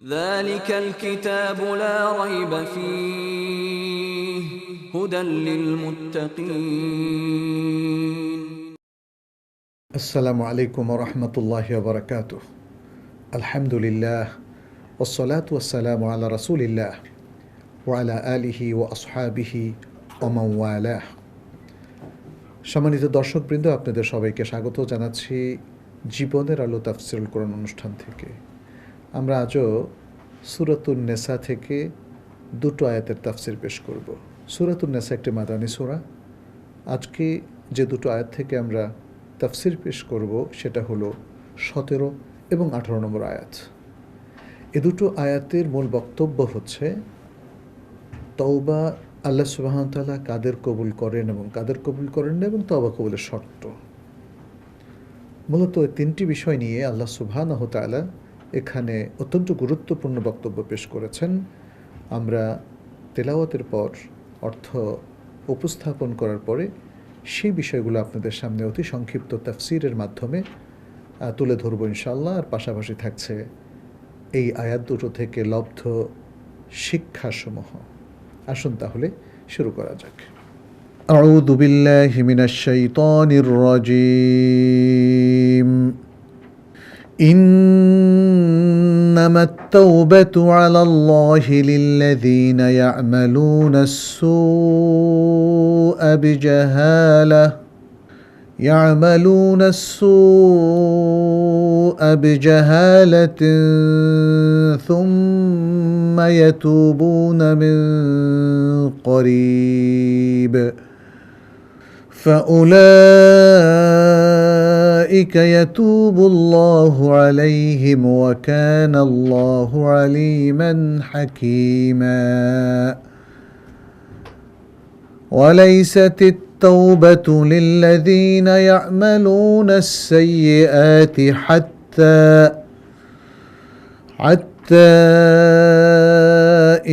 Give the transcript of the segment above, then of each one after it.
ذلك الكتاب لا ريب فيه هدى للمتقين আসসালামু আলাইকুম ওরহমতুল্লাহি ওবরাকাতুহ। আলহামদুলিল্লাহ ওয়াসসালাতু ওয়াসসালামু আলা রাসূলিল্লাহ ওয়া আলা আলিহি ওয়া আসহাবিহি ওয়া মান ওয়ালাহ। সম্মানিত দর্শকবৃন্দ, আপনাদের সবাইকে স্বাগত জানাচ্ছি জীবনের আলো তাফসীরুল কোরআন অনুষ্ঠান থেকে। আমরা আজও সূরাতুন নেসা থেকে দুটো আয়াতের তাফসীর পেশ করব। সূরাতুন নেসা একটি মাদানী সূরা। আজকে যে দুটো আয়াত থেকে আমরা তাফসীর পেশ করব সেটা হলো 17 এবং 18 নম্বর আয়াত। এ দুটো আয়াতের মূল বক্তব্য হচ্ছে তওবা আল্লাহ সুবহানাহু ওয়া তাআলা কাদের কবুল করেন এবং কাদের কবুল করেন না, এবং তওবা কবুলের শর্ত। মূলত এই তিনটি বিষয় নিয়ে আল্লাহ সুবহানাহু ওয়া তাআলা এখানে অত্যন্ত গুরুত্বপূর্ণ বক্তব্য পেশ করেছেন। আমরা তেলাওয়াতের পর অর্থ উপস্থাপন করার পরে সেই বিষয়গুলো আপনাদের সামনে অতি সংক্ষিপ্ত তাফসীরের মাধ্যমে তুলে ধরব ইনশাআল্লাহ। আর পাশাপাশি থাকছে এই আয়াত দুটো থেকে লব্ধ শিক্ষাসমূহ। আসুন তাহলে শুরু করা যাক। আউযু বিল্লাহি মিনাশ শাইতানির রাজীম। ইন্নামাত তাওবাতু আলাল্লাহি লিল্লাযীনা ইয়া'মালুনাস সুআ বিজাহালাতিন সুম্মা ইয়াতুবুনা মিন করিব فأولئك يتوب الله عليهم وكان الله عليما حكيما. وليست التوبة للذين يعملون السيئات حتى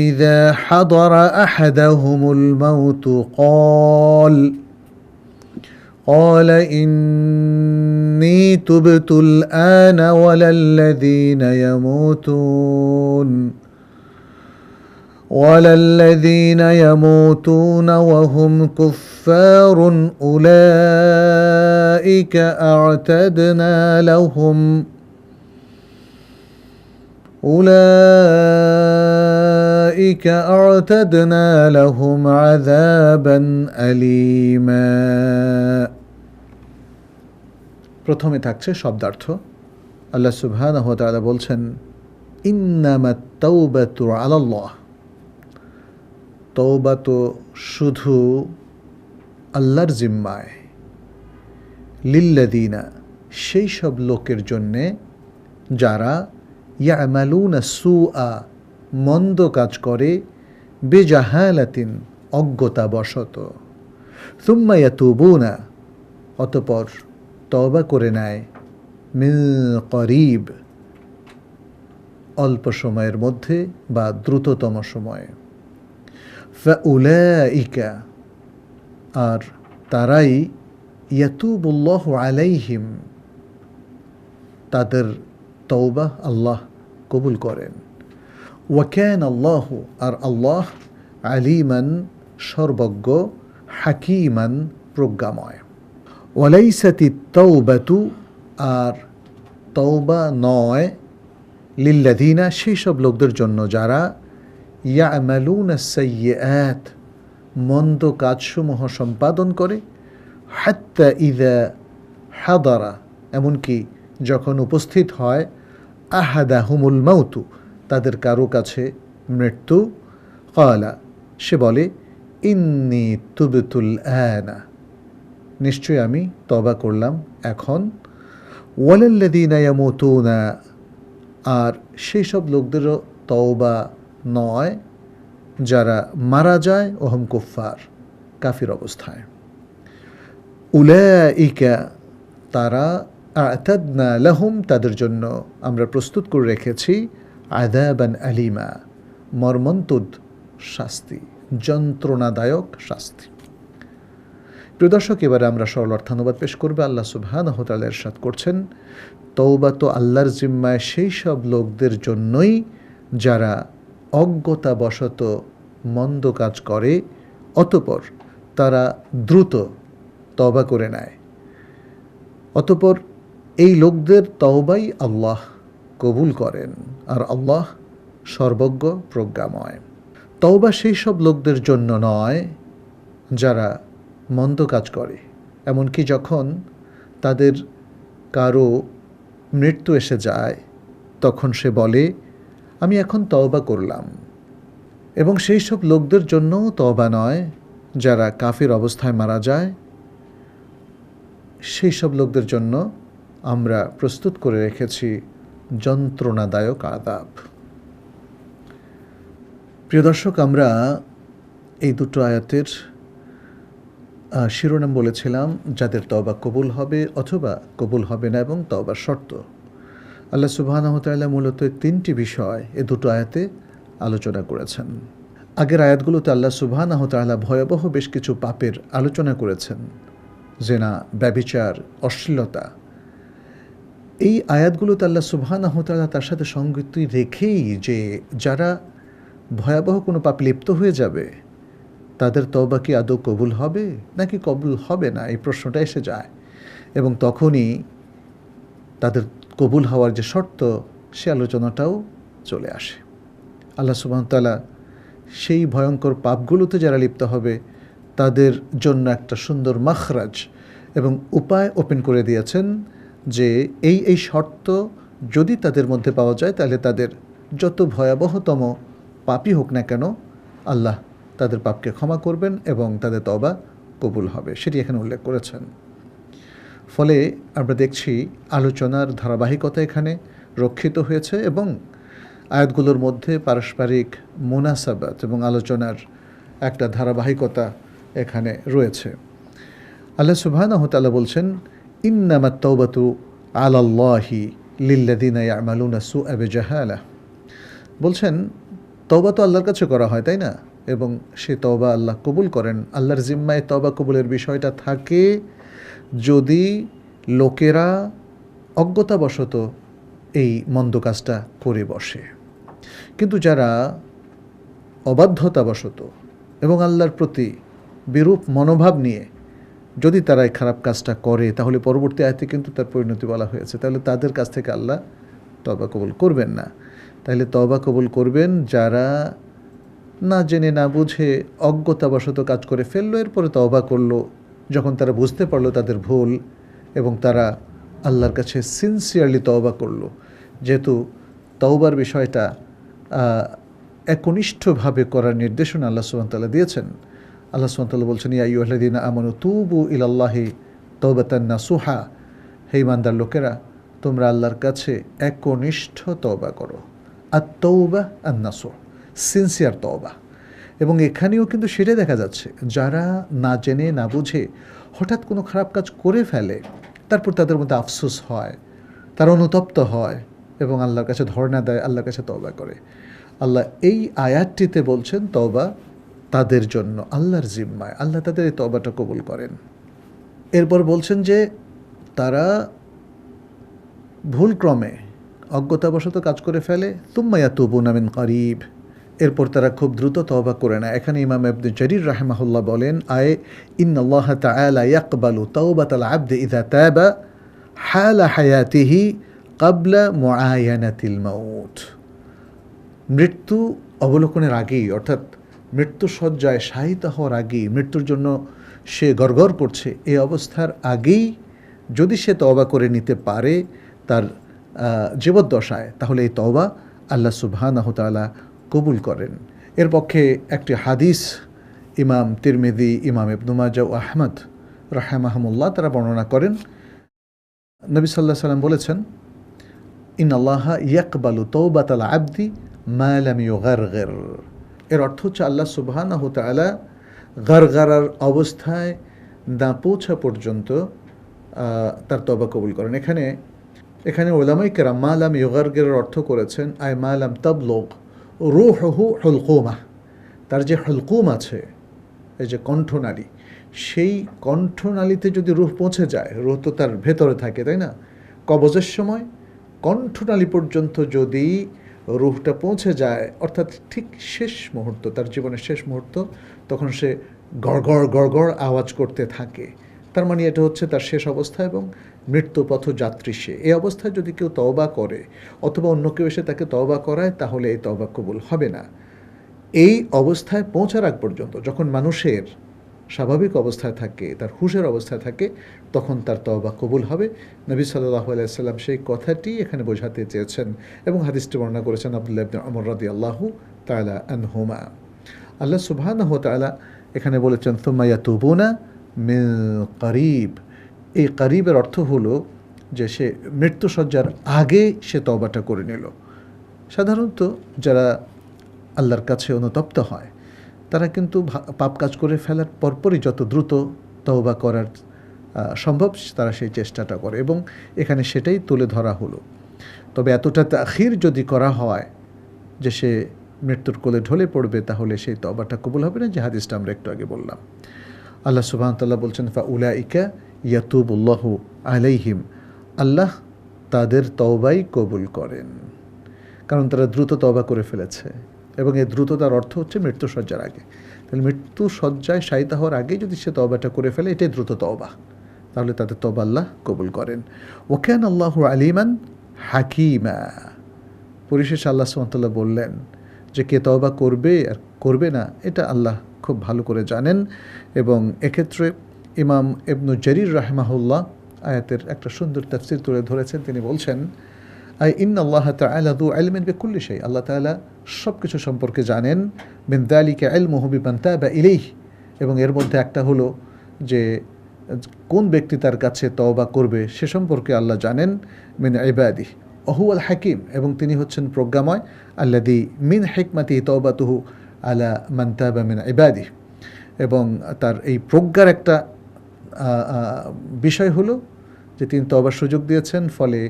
إذا حضر أحدهم الموت قال إني تبت الآن ولا الذين يموتون وهم كفار أولئك أعتدنا لهم عذابا أليما. প্রথমে থাকছে শব্দার্থ। আল্লাহ সুবহানাহু ওয়া তাআলা বলছেন ইন্নামাত তাওবাতু আলাল্লাহ। তওবা তো শুধু আল্লাহর জিম্মায়, লিল্লাযীনা সেই সব লোকের জন্যে যারা ইয়া'মালুনা সুআ মন্দ কাজ করে, বেজাহালাতিন অজ্ঞতাবশত, সুম্মা ইয়াতুবুনা অতঃপর তওবা করে নেয়, মিন করিব অল্প সময়ের মধ্যে বা দ্রুততম সময়ে, ফাউলাইকা আর তারাই, ইয়াতুবুল্লাহু আলাইহিম তাদের তওবা আল্লাহ কবুল করেন, ওয়া কানা আল্লাহু আর আল্লাহ আলিমান সর্বজ্ঞ, হাকীমান প্রজ্ঞাময়। ওয়ালাইসাতিত তাওবাতু আর তওবা নয়, লিল্লাযীনা সেই সব লোকদের জন্য যারা ইয়া'মালুনা সাইয়্যাত মন্দ কাজসমূহ সম্পাদন করে, হাত্তা ইযা হাদারা এমনকি যখন উপস্থিত হয়, আহাদাহুমুল মাউতু তাদের কারো কাছে মৃত্যু, ক্বালা সে বলে, ইন্নী তুবতুল আনা নিশ্চয় আমি তওবা করলাম এখন, ওয়ালাল্লাযীনা ইয়ামুতুনা আর সেই সব লোকদেরও তওবা নয় যারা মারা যায়, ওহম কুফফার কাফির অবস্থায়, উলাইকা তারা, আ'তাদনা লাহুম তাদের জন্য আমরা প্রস্তুত করে রেখেছি, আযাবান আলিমা মর্মন্তুদ শাস্তি, যন্ত্রণাদায়ক শাস্তি। প্রিয় দর্শক, এবারে আমরা সরল অর্থানুবাদ পেশ করবে। আল্লাহ সুবহানাহু ওয়া তাআলা ইরশাদ করছেন, তওবা তো আল্লাহর জিম্মায় সেই সব লোকদের জন্যই যারা অজ্ঞতাবশত মন্দ কাজ করে অতঃপর তারা দ্রুত তওবা করে নেয়, অতঃপর এই লোকদের তওবাই আল্লাহ কবুল করেন, আর আল্লাহ সর্বজ্ঞ প্রজ্ঞাময়। তওবা সেই সব লোকদের জন্য নয় যারা মন্দ কাজ করে, এমনকি যখন তাদের কারো মৃত্যু এসে যায় তখন সে বলে আমি এখন তওবা করলাম। এবং সেই সব লোকদের জন্যও তওবা নয় যারা কাফির অবস্থায় মারা যায়, সেই সব লোকদের জন্য আমরা প্রস্তুত করে রেখেছি যন্ত্রণাদায়ক আযাব। প্রিয় দর্শক, আমরা এই দুটো আয়াতের শিরোনাম বলেছিলাম যাদের তওবা কবুল হবে অথবা কবুল হবে না, এবং তওবার শর্ত। আল্লাহ সুবহানাহু ওয়া তাআলা মূলত তিনটি বিষয় এই দুটো আয়াতে আলোচনা করেছেন। আগের আয়াতগুলোতে আল্লাহ সুবহানাহু ওয়া তাআলা ভয়াবহ বেশ কিছু পাপের আলোচনা করেছেন, জিনা, ব্যভিচার, অশ্লীলতা। এই আয়াতগুলোতে আল্লাহ সুবহানাহু ওয়া তাআলা তার সাথে সঙ্গতি রেখেই যে যারা ভয়াবহ কোনো পাপ লিপ্ত হয়ে যাবে তাদের তওবা কি আদৌ কবুল হবে নাকি কবুল হবে না, এই প্রশ্নটা এসে যায়। এবং তখনই তাদের কবুল হওয়ার যে শর্ত সে আলোচনাটাও চলে আসে। আল্লাহ সুবহানাহু ওয়া তাআলা সেই ভয়ঙ্কর পাপগুলোতে যারা লিপ্ত হবে তাদের জন্য একটা সুন্দর মাখরাজ এবং উপায় ওপেন করে দিয়েছেন যে এই শর্ত যদি তাদের মধ্যে পাওয়া যায় তাহলে তাদের যত ভয়াবহতম পাপই হোক না কেন আল্লাহ তাদের পাপকে ক্ষমা করবেন এবং তাদের তওবা কবুল হবে, সেটি এখানে উল্লেখ করেছেন। ফলে আমরা দেখছি আলোচনার ধারাবাহিকতা এখানে রক্ষিত হয়েছে এবং আয়াতগুলোর মধ্যে পারস্পরিক মুনাসাবাত এবং আলোচনার একটা ধারাবাহিকতা এখানে রয়েছে। আল্লাহ সুবহানাহু ওয়া তাআলা বলছেন ইন্নামাত তাওবাতু আলাল্লাহি লিল্লাযিনা ইয়ামালুনা সুআ বিজাহালা। বলছেন তওবা তো আল্লাহর কাছে করা হয়, তাই না? এবং সে তওবা আল্লাহ কবুল করেন। আল্লাহর জিম্মায় তওবা কবুলের বিষয়টা থাকে যদি লোকেরা অজ্ঞতাবশত এই মন্দ কাজটা করে বসে। কিন্তু যারা অবাধ্যতাবশত এবং আল্লাহর প্রতি বিরূপ মনোভাব নিয়ে যদি তারা এই খারাপ কাজটা করে তাহলে পরবর্তী আয়াতে কিন্তু তার পরিণতি বলা হয়েছে, তাহলে তাদের কাছ থেকে আল্লাহ তওবা কবুল করবেন না। তাহলে তওবা কবুল করবেন যারা না জেনে না বুঝে অজ্ঞতাবশত কাজ করে ফেললো, এরপরে তওবা করলো যখন তারা বুঝতে পারলো তাদের ভুল এবং তারা আল্লাহর কাছে সিনসিয়ারলি তওবা করলো। যেহেতু তওবার বিষয়টা একনিষ্ঠভাবে করার নির্দেশনা আল্লাহ সুবহানাহু ওয়া তাআলা দিয়েছেন। আল্লাহ সুবহানাহু ওয়া তাআলা বলছেন ইয়া আইয়ুহাল্লাযীনা আমানু তুবু ইলাল্লাহি তাওবাতান নাসুহা, হে ঈমানদার লোকেরা তোমরা আল্লাহর কাছে একনিষ্ঠ তওবা করো। আত-তাওবা আন-নাসুহ, সিনসিয়ার তওবা। এবং এখানেও কিন্তু সেটাই দেখা যাচ্ছে, যারা না জেনে না বুঝে হঠাৎ কোনো খারাপ কাজ করে ফেলে তারপর তাদের মধ্যে আফসোস হয়, তারা অনুতপ্ত হয় এবং আল্লাহর কাছে ধর্ণা দেয়, আল্লাহর কাছে তওবা করে। আল্লাহ এই আয়াতটিতে বলছেন তওবা তাদের জন্য আল্লাহর জিম্মায়, আল্লাহ তাদের এই তওবাটা কবুল করেন। এরপর বলছেন যে তারা ভুলক্রমে অজ্ঞতাবশত কাজ করে ফেলে তুম্মা ইয়াতুবুনা মিন করিব, এরপর তারা খুব দ্রুত তওবা করে না। এখানে ইমাম ইবনে জারির রাহিমাহুল্লাহ বলেন ইন্নাল্লাহ তাআলা ইয়াকবালু তাওবাতাল আবদি ইযা তাবা হালা হায়াতিহি ক্বাবলা মুআয়ানাতিল মাউত। মৃত্যু অবলোকনের আগেই, অর্থাৎ মৃত্যুশয্যায় শায়িত হওয়ার আগেই, মৃত্যুর জন্য সে গড়গড় করছে এই অবস্থার আগেই যদি সে তওবা করে নিতে পারে তার জীবদ্দশায়, তাহলে এই তওবা আল্লাহ সুবহানাহু ওয়া তাআলা কবুল করেন। এর পক্ষে একটি হাদিস ইমাম তিরমিজি, ইমাম ইবনে মাজাহ ও আহমদ রাহিমাহুমুল্লাহ তারা বর্ণনা করেন। নবী সাল্লাল্লাহু আলাইহি সাল্লাম বলেছেন ইন্নাল্লাহা ইয়াকবালু তাওবাতাল আবদি মা লাম ইউগারগির। এর অর্থ হচ্ছে আল্লাহ সুবহানাহু ওয়া তাআলা গারগারার অবস্থায় না পৌঁছা পর্যন্ত তার তওবা কবুল করেন। এখানে উলামায়ে কেরাম মা লাম ইউগারগিরের অর্থ করেছেন আয় মা লাম তাবলুগ রূহুহু হুলকুমা, তার যে হুলকুম আছে, এই যে কণ্ঠনালী, সেই কণ্ঠনালীতে যদি রূহ পৌঁছে যায়, রূহ তো তার ভেতরে থাকে তাই না, কবজের সময় কণ্ঠনালী পর্যন্ত যদি রুহটা পৌঁছে যায়, অর্থাৎ ঠিক শেষ মুহূর্ত, তার জীবনের শেষ মুহূর্ত, তখন সে গড়গড় গড়গড় আওয়াজ করতে থাকে। তার মানে এটা হচ্ছে তার শেষ অবস্থা এবং মৃত্যুপথ যাত্রী সে। এই অবস্থায় যদি কেউ তওবা করে অথবা অন্য কেউ এসে তাকে তওবা করায়, তাহলে এই তওবা কবুল হবে না। এই অবস্থায় পৌঁছার আগ পর্যন্ত, যখন মানুষের স্বাভাবিক অবস্থায় থাকে, তার হুঁশের অবস্থায় থাকে, তখন তার তওবা কবুল হবে। নবী সাল্লাল্লাহু আলাইহি ওয়াসাল্লাম সেই কথাটি এখানে বোঝাতে চেয়েছেন এবং হাদিসটি বর্ণনা করেছেন আব্দুল্লাহ ইবনে ওমর রাদিয়াল্লাহু তাআলা আনহুমা। আল্লাহ সুবহানাহু ওয়া তাআলা এখানে বলেছেন সুম্মা ইয়াতুবুনা মিন করিব। এই করিবের অর্থ হলো যে সে মৃত্যুসজ্জার আগে সে তওবাটা করে নিল। সাধারণত যারা আল্লাহর কাছে অনুতপ্ত হয় তারা কিন্তু পাপ কাজ করে ফেলার পরপরই যত দ্রুত তওবা করার সম্ভব তারা সেই চেষ্টাটা করে, এবং এখানে সেটাই তুলে ধরা হলো। তবে এতটা তাখির যদি করা হয় যে সে মৃত্যুর কোলে ঢলে পড়বে, তাহলে সেই তওবাটা কবুল হবে না, যে হাদিসটা আমরা একটু আগে বললাম। আল্লাহ সুবহানাহু ওয়া তাআলা বলছেন ফাউলাইকা ইয়াতুবুল্লাহু আলাইহিম, আল্লাহ তাদের তওবাই কবুল করেন, কারণ তারা দ্রুত তওবা করে ফেলেছে। এবং এই দ্রুততার অর্থ হচ্ছে মৃত্যুসজ্জার আগে। তাহলে মৃত্যুসজ্জায় শায়িত হওয়ার আগেই যদি সে তওবাটা করে ফেলে, এটাই দ্রুত তওবা, তাহলে তাদের তওবা আল্লাহ কবুল করেন। ওয়া কানা আল্লাহু আলিমান হাকিমা। পরিশেষে আল্লাহ সুবহানাহু ওয়া তাআলা বললেন যে কে তওবা করবে আর করবে না এটা আল্লাহ খুব ভালো করে জানেন। এবং এক্ষেত্রে ইমাম ইবনু জারির রাহিমাহুল্লাহ আয়াতের একটা সুন্দর তাফসীর তুলে ধরেছেন। তিনি বলছেন ইন্নাল্লাহ তাআলা যু ইলমিন বিকুল্লি শাই, আল্লাহ তাআলা সব কিছু সম্পর্কে জানেন। মিন যালিকা ইলমুহু বিমান তাবা ইলাইহি, এবং এর মধ্যে একটা হলো যে কোন ব্যক্তি তার কাছে তওবা করবে সে সম্পর্কে আল্লাহ জানেন। মিন ইবাদিহি ওয়া হুয়াল হাকিম, এবং তিনি হচ্ছেন প্রজ্ঞাময়। আল্লাযী মিন হিকমাতিহি তাওবাতুহু আলা মান তাবা মিন ইবাদিহি, এবং তার এই প্রজ্ঞার একটা বিষয় হলো যে তিনি তওবার সুযোগ দিয়েছেন, ফলে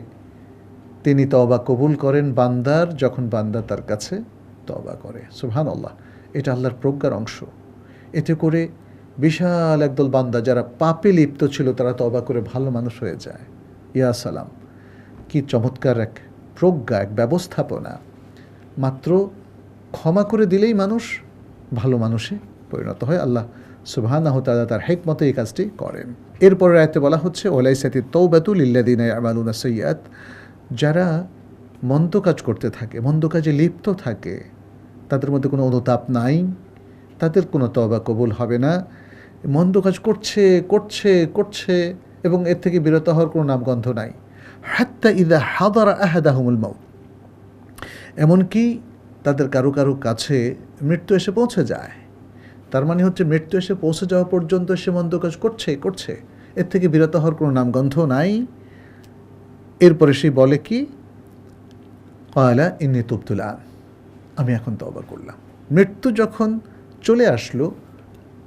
তিনি তওবা কবুল করেন বান্দার, যখন বান্দা তার কাছে তওবা করে। সুবহানাল্লাহ, এটা আল্লাহর প্রজ্ঞার অংশ। এতে করে বিশাল একদল বান্দা যারা পাপে লিপ্ত ছিল তারা তওবা করে ভালো মানুষ হয়ে যায়। ইয়া সালাম, কি চমৎকার এক প্রজ্ঞা, এক ব্যবস্থাপনা। মাত্র ক্ষমা করে দিলেই মানুষ ভালো মানুষে পরিণত হয়। আল্লাহ সুবহানাহু ওয়া তাআলা তার হিকমতে এই কাজটি করেন। এরপরের আয়াতে বলা হচ্ছে ওয়ালাইসাতিত তাওবাতু লিল্লাযিনা ইয়ামালুনা সাইয়্যাত, যারা মন্দ কাজ করতে থাকে, মন্দ কাজে লিপ্ত থাকে, তাদের মধ্যে কোনো অনুতাপ নাই, তাদের কোনো তওবা কবুল হবে না। মন্দ কাজ করছে করছে করছে এবং এর থেকে বিরত হওয়ার কোনো নামগন্ধ নাই। হাত্তা ইযা হাদারা আহাদাহুমুল মাউত, এমনকি তাদের কারো কারো কাছে মৃত্যু এসে পৌঁছে যায়। তার মানে হচ্ছে মৃত্যু এসে পৌঁছে যাওয়া পর্যন্ত সে মন্দ কাজ করছে করছে, এর থেকে বিরত হওয়ার কোনো নামগন্ধ নাই। এরপরে সে বলে কি, ক্বালা ইন্নী তুবতুল আন, আমি এখন তওবা করলাম। মৃত্যু যখন চলে আসলো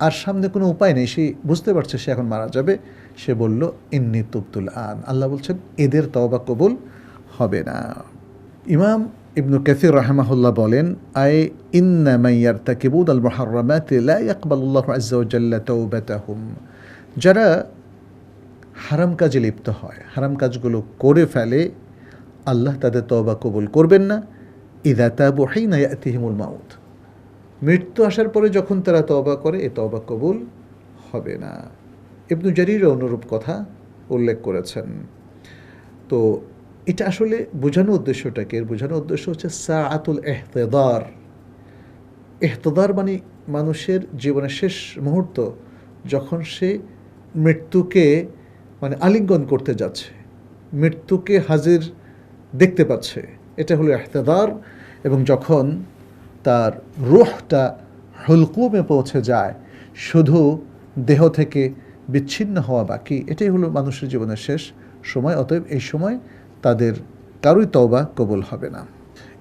আর সামনে কোনো উপায় নেই, সে বুঝতে পারছে সে এখন মারা যাবে, সে বলল ইন্নী তুবতুল আন। আল্লাহ বলছেন এদের তওবা কবুল হবে না। ইমাম ইবনু কাসির রাহিমাহুল্লাহ বলেন ইন্না মান ইয়ারতাকিবুন আল মুহাররামাত লা ইয়াকবালুল্লাহু আযজা ওয়া জাল্লা তাওবাতাহুম, যারা হারাম কাজে লিপ্ত হয়, হারাম কাজগুলো করে ফেলে, আল্লাহ তাদের তওবা কবুল করবেন না। ইযা তাবু হিনা ইয়াতিহিমুল মাউত, মৃত্যু আসার পরে যখন তারা তওবা করে এ তওবা কবুল হবে না। ইবনু জারির অনুরূপ কথা উল্লেখ করেছেন। তো এটা আসলে বোঝানোর উদ্দেশ্যটাকে, এর বোঝানোর উদ্দেশ্য হচ্ছে সাআতুল ইহতিদার। ইহতিদার মানে মানুষের জীবনের শেষ মুহূর্ত, যখন সে মৃত্যুকে মানে আলিঙ্গন করতে যাচ্ছে, মৃত্যুকে হাজির দেখতে পাচ্ছে, এটা হলো ইহতিদার। এবং যখন তার রূহটা হুলকুমে পৌঁছে যায়, শুধু দেহ থেকে বিচ্ছিন্ন হওয়া বাকি, এটাই হলো মানুষের জীবনের শেষ সময়। অতএব এই সময় তাদের কারোই তওবা কবুল হবে না।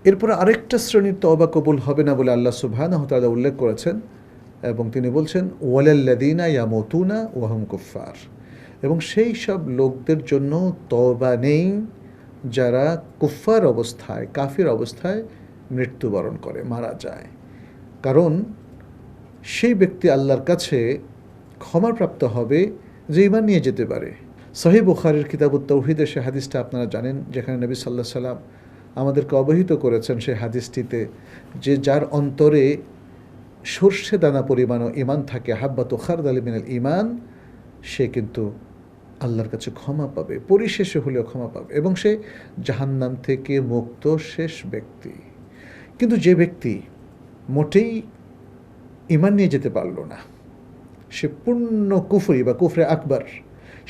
এরপরে আরেকটা শ্রেণীর তওবা কবুল হবে না বলে আল্লাহ সুবহানাহু ওয়া তাআলা উল্লেখ করেছেন, এবং তিনি বলছেন ওয়ালাল্লাযীনা ইয়ামুতুনা ওয়া হুম কুফফার, এবং সেই সব লোকদের জন্য তওবা নেই যারা কুফফার অবস্থায়, কাফির অবস্থায় মৃত্যুবরণ করে, মারা যায়। কারণ সেই ব্যক্তি আল্লাহর কাছে ক্ষমাপ্রাপ্ত হবে যে ঈমান নিয়ে যেতে পারে। সহিহ বুখারীর কিতাবুত তাওহীদে সে হাদিসটা আপনারা জানেন, যেখানে নবী সাল্লাল্লাহু আলাইহি সাল্লাম আমাদেরকে অবহিত করেছেন সেই হাদিসটিতে যে যার অন্তরে সর্ষে দানা পরিমাণও ঈমান থাকে, হাব্বাতু খারদালি মিনাল ঈমান, সে কিন্তু আল্লাহর কাছে ক্ষমা পাবে, পরিশেষে হলেও ক্ষমা পাবে, এবং সে জাহান্নাম থেকে মুক্ত শেষ ব্যক্তি। কিন্তু যে ব্যক্তি মোটেই ঈমান নিয়ে যেতে পারল না, সে পূর্ণ কুফরি বা কুফরে আকবর,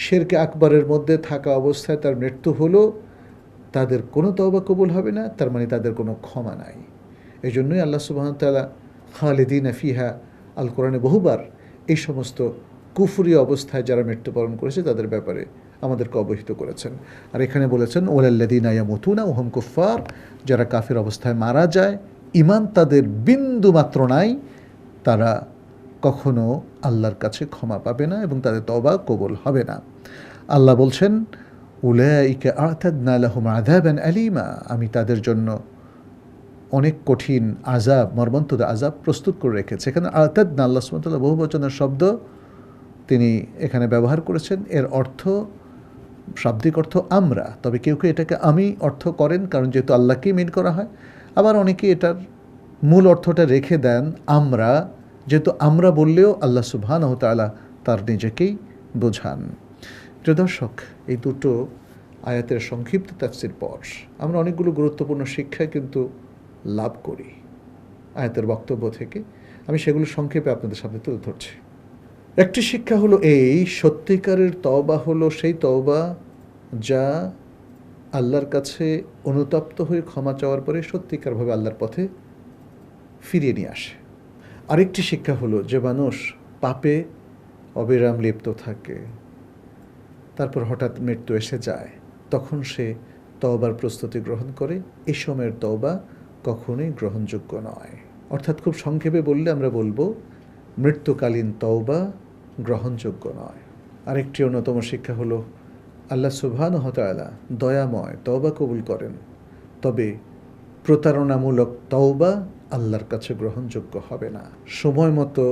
শিরকে আকবরের মধ্যে থাকা অবস্থায় তার মৃত্যু হলো, তাদের কোনো তওবা কবুল হবে না, তার মানে তাদের কোনো ক্ষমা নাই। এই জন্যই আল্লাহ সুবহানাহু ওয়া তাআলা খালিদিনা ফিহা, আল কোরআনে বহুবার এই সমস্ত কুফরি অবস্থায় যারা মৃত্যুবরণ করেছে তাদের ব্যাপারে আমাদেরকে অবহিত করেছেন। আর এখানে বলেছেন ওয়ালাল্লাযীনা ইয়ামুতুনা ওয়া হুম কুফফার, যারা কাফির অবস্থায় মারা যায়, ঈমান তাদের বিন্দু মাত্র নাই, তারা কখনো আল্লাহর কাছে ক্ষমা পাবে না এবং তাদের তওবা কবুল হবে না। আল্লাহ বলছেন উলাইকা আ'তাদনা লাহুম আযাবান আলীমা, আমি তাদের জন্য অনেক কঠিন আযাব, মর্মন্তুদ আযাব প্রস্তুত করে রেখেছে। এখানে আ'তাদনা, আল্লাহ সুবহানাহু ওয়া তাআলা বহুবচনের শব্দ তিনি এখানে ব্যবহার করেছেন। এর অর্থ, শাব্দিক অর্থ আমরা, তবে কেউ কেউ এটাকে আমি অর্থ করেন, কারণ যেহেতু আল্লাহকেই মিন করা হয়। আবার অনেকে এটার মূল অর্থটা রেখে দেন আমরা, যেহেতু আমরা বললেও আল্লাহ সুবহানাহু ওয়া তাআলা তার নিজেকেই বোঝান। প্রিয় দর্শক, এই দুটো আয়াতের সংক্ষিপ্ত তাফসীর পর আমরা অনেকগুলো গুরুত্বপূর্ণ শিক্ষা কিন্তু লাভ করি আয়াতের বক্তব্য থেকে। আমি সেগুলো সংক্ষেপে আপনাদের সামনে তুলে ধরছি। একটি শিক্ষা হলো এই, সত্যিকারের তওবা হলো সেই তওবা যা আল্লাহর কাছে অনুতপ্ত হয়ে ক্ষমা চাওয়ার পরে সত্যিকারভাবে আল্লাহর পথে ফিরিয়ে নিয়ে আসে। আরেকটি শিক্ষা হলো যে মানুষ পাপে অবিরাম লিপ্ত থাকে, তারপর হঠাৎ মৃত্যু এসে যায়, তখন সে তওবার প্রস্তুতি গ্রহণ করে। এই সময়ের তওবা কখনোই গ্রহণযোগ্য নয়। অর্থাৎ খুব সংক্ষেপে বললে আমরা বলবো মৃত্যুকালীন তওবা গ্রহণযোগ্য নয়। আরেকটি অন্যতম শিক্ষা হলো আল্লাহ সুবহানাহু ওয়া তাআলা দয়াময়, তওবা কবুল করেন, তবে প্রতারণামূলক তওবা আল্লাহর কাছে গ্রহণযোগ্য হবে না। সময় মতো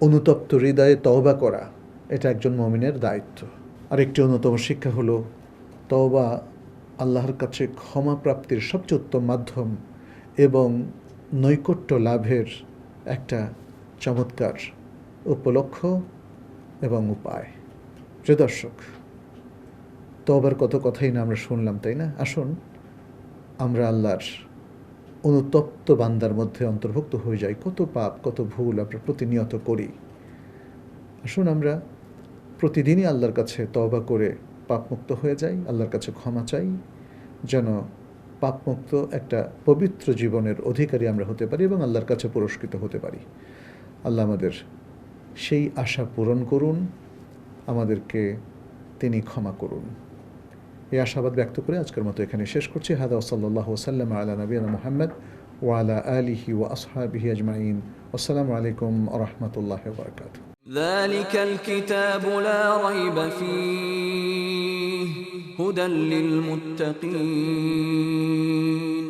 অনুতপ্ত হৃদয়ে তওবা করা, এটা একজন মুমিনের দায়িত্ব। আরেকটি অন্যতম শিক্ষা হলো তওবা আল্লাহর কাছে ক্ষমা প্রাপ্তির সবচেয়ে উত্তম মাধ্যম এবং নৈকট্য লাভের একটা চমৎকার উপলক্ষ এবং উপায়। প্রিয় দর্শক, তওবার কত কথাই না আমরা শুনলাম, তাই না? আসুন আমরা আল্লাহর অনুতপ্ত বান্দার মধ্যে অন্তর্ভুক্ত হয়ে যাই। কত পাপ, কত ভুল আমরা প্রতিনিয়ত করি। আসুন আমরা প্রতিদিনই আল্লাহর কাছে তওবা করে পাপমুক্ত হয়ে যাই, আল্লাহর কাছে ক্ষমা চাই, যেন পাপমুক্ত একটা পবিত্র জীবনের অধিকারী আমরা হতে পারি এবং আল্লাহর কাছে পুরস্কৃত হতে পারি। আল্লাহ আমাদের সেই আশা পূরণ করুন, আমাদেরকে তিনি ক্ষমা করুন। এই আশাবাদ ব্যক্ত করে আজকের মতো এখানে শেষ করছি। হাদা সাল্লাল্লাহু ওয়াসাল্লাম আলা নবিয়িনা মুহাম্মদ ওয়া আলা আলিহি ওয়া আসহাবিহি আজমাইন। আসসালামু আলাইকুম ওয়া রাহমাতুল্লাহি ওয়া বারাকাতুহু। ذلك الكتاب لا ريب فيه هدى للمتقين